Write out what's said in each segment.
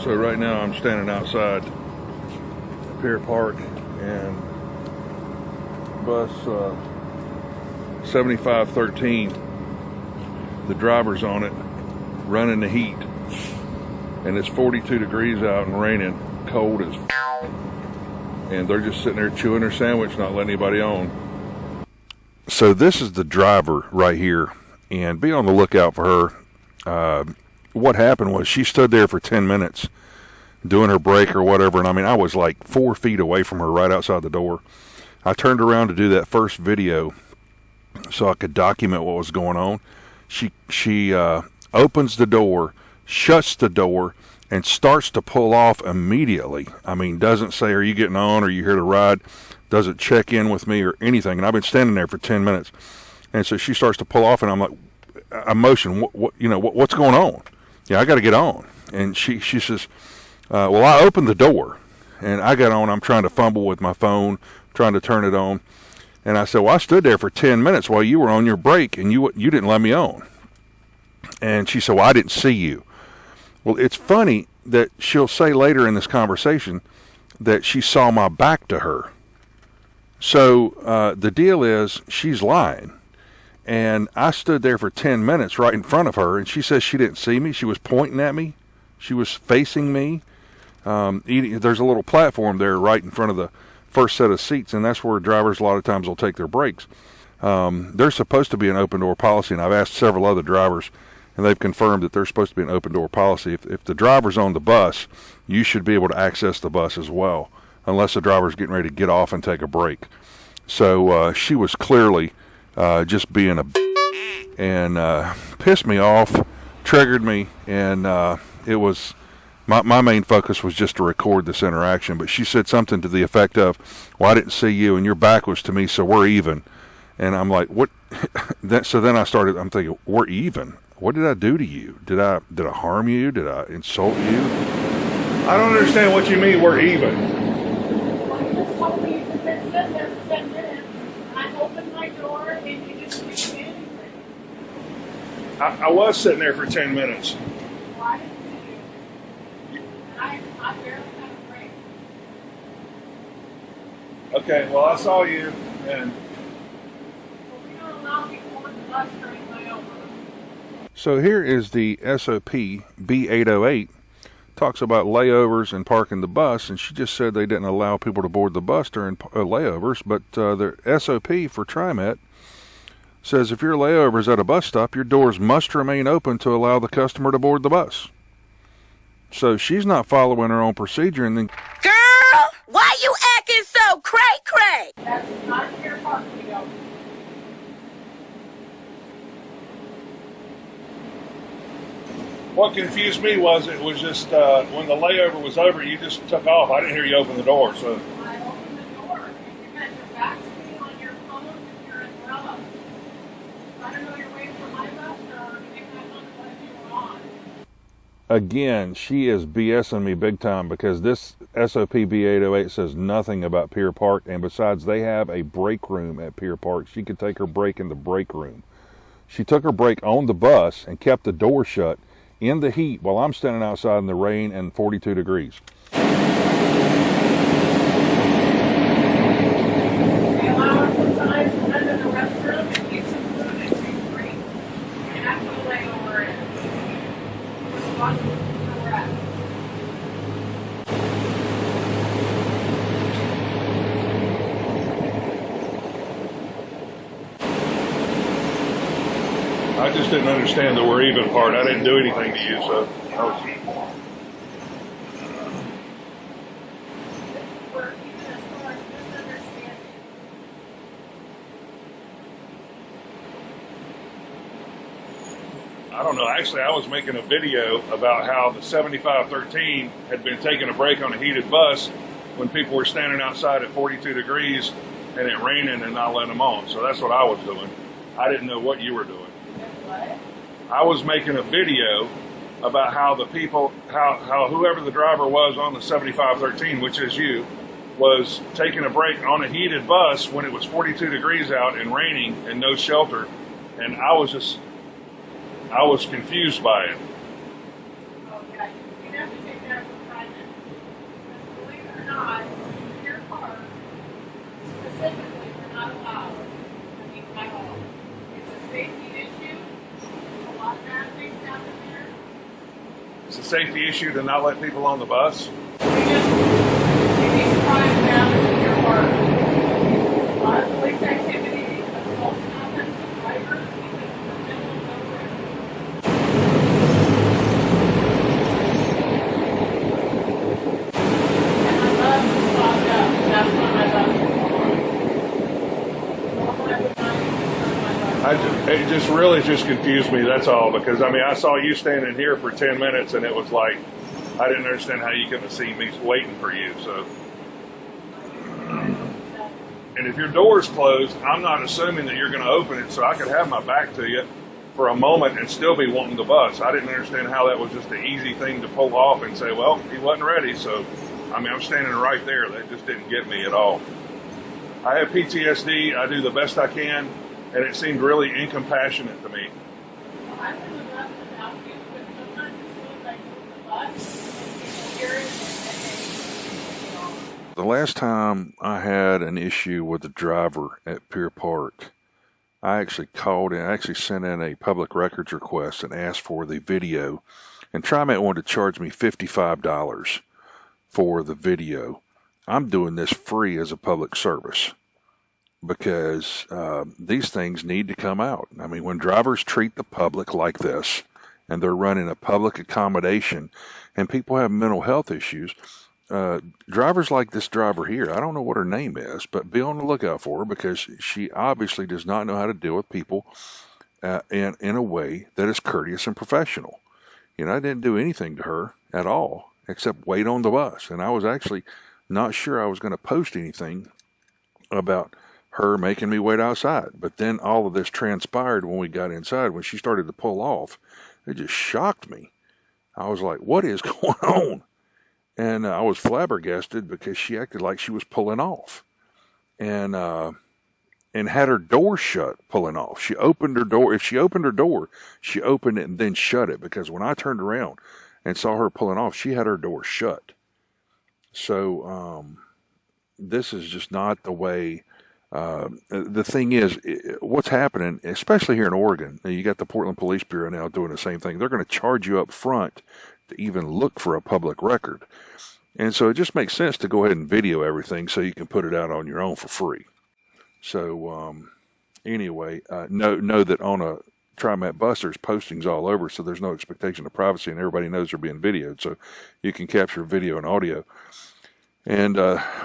So right now I'm standing outside Pier Park and bus 7513. The driver's on it, running the heat, and it's 42 degrees out and raining, cold as and they're just sitting there chewing their sandwich, not letting anybody on. So this is the driver right here, and be on the lookout for her. What happened was she stood there for 10 minutes doing her break or whatever, and I mean, I was like 4 feet away from her right outside the door. I turned around to do that first video so I could document what was going on. She opens the door, shuts the door, and starts to pull off immediately. I mean, doesn't say, are you getting on, or you here to ride? Doesn't check in with me or anything. And I've been standing there for 10 minutes. And so she starts to pull off, and I'm like, I motion, what's going on? Yeah, I got to get on. And she says, well, I opened the door, and I got on. I'm trying to fumble with my phone, trying to turn it on. And I said, well, I stood there for 10 minutes while you were on your break, and you didn't let me on. And she said, well, I didn't see you. Well, it's funny that she'll say later in this conversation that she saw my back to her. So the deal is she's lying. And I stood there for 10 minutes right in front of her, and she says she didn't see me. She was pointing at me. She was facing me. There's a little platform there right in front of the first set of seats, and that's where drivers a lot of times will take their breaks. There's supposed to be an open door policy, and I've asked several other drivers, and they've confirmed that there's supposed to be an open door policy. If the driver's on the bus, you should be able to access the bus as well, unless the driver's getting ready to get off and take a break. So she was clearly just being and pissed me off, triggered me, and it was my main focus was just to record this interaction. But she said something to the effect of, well, I didn't see you, and your back was to me, so we're even. And I'm like, what? So then I'm thinking, we're even? What did I do to you? Did I harm you? Did I insult you? I don't understand what you mean, we're even. You just told me you've been sitting there for 10 minutes. I opened my door and you didn't say anything. I was sitting there for 10 minutes. Well, I didn't see you. And I barely had a break. Okay, well, I saw you, and Well, we don't allow people on the bus during layover. so here is the SOP B808. Talks about layovers and parking the bus, and she just said they didn't allow people to board the bus during layovers, but the SOP for Trimet says if your layover is at a bus stop, your doors must remain open to allow the customer to board the bus. So she's not following her own procedure, and then, Girl, why you acting so cray-cray? That's not your part, we don't. what confused me was it was just when the layover was over, you just took off. I didn't hear you open the door, so. I opened the door and you had your back to me on your phone and your umbrella. I don't know you're waiting for my bus or maybe that's on the bus you were on. Again, she is BSing me big time, because this SOP B808 says nothing about Pier Park, and besides, they have a break room at Pier Park. She could take her break in the break room. She took her break on the bus and kept the door shut in the heat while I'm standing outside in the rain and 42 degrees. They allow us sometimes to run to the restroom and use some food and take breaks. And that's what a layover is. We're watching the rest. I just didn't understand the we're even part. I didn't do anything to you, so. We're even as far as misunderstanding. I don't know. Actually, I was making a video about how the 7513 had been taking a break on a heated bus when people were standing outside at 42 degrees and it raining and not letting them on. So that's what I was doing. I didn't know what you were doing. What? I was making a video about how the people, how whoever the driver was on the 7513, which is you, was taking a break on a heated bus when it was 42 degrees out and raining and no shelter. And I was confused by it. Okay. You have to take that It's a safety issue to not let people on the bus. You'd be surprised now that your work. A lot of police activity, assaults happen, survivors, because of mental illness. And my bus is fogged up. That's why my bus is on. Normally I would not use my bus. It just really just confused me, that's all, because I mean, I saw you standing here for 10 minutes and it was like, I didn't understand how you couldn't have seen me waiting for you, so. And if your door's closed, I'm not assuming that you're going to open it so I could have my back to you for a moment and still be wanting the bus. I didn't understand how that was just an easy thing to pull off and say, well, he wasn't ready, so, I mean, I'm standing right there. That just didn't get me at all. I have PTSD. I do the best I can, and it seemed really incompassionate to me. I would have left without you, but sometimes as soon as I move the bus, people hear it and then they, The last time I had an issue with the driver at Pier Park, I actually called and I actually sent in a public records request and asked for the video. And Trimet wanted to charge me $55 for the video. I'm doing this free as a public service because these things need to come out. I mean, when drivers treat the public like this and they're running a public accommodation and people have mental health issues, drivers like this driver here, I don't know what her name is, but be on the lookout for her because she obviously does not know how to deal with people in a way that is courteous and professional. You know, I didn't do anything to her at all except wait on the bus. And I was actually not sure I was going to post anything about her making me wait outside. But then all of this transpired when we got inside. When she started to pull off, it just shocked me. I was like, what is going on? And I was flabbergasted because she acted like she was pulling off and had her door shut pulling off. She opened her door. If she opened her door, she opened it and then shut it, because when I turned around and saw her pulling off, she had her door shut. So this is just not the way. The thing is, what's happening, especially here in Oregon, you got the Portland Police Bureau now doing the same thing. They're going to charge you up front to even look for a public record. And so it just makes sense to go ahead and video everything so you can put it out on your own for free. So anyway, know that on a Trimet bus there's postings all over, so there's no expectation of privacy and everybody knows they're being videoed, so you can capture video and audio. And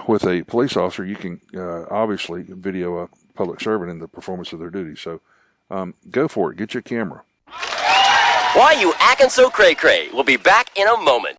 with a police officer, you can obviously video a public servant in the performance of their duty. So go for it. Get your camera. Why you acting so cray-cray? We'll be back in a moment.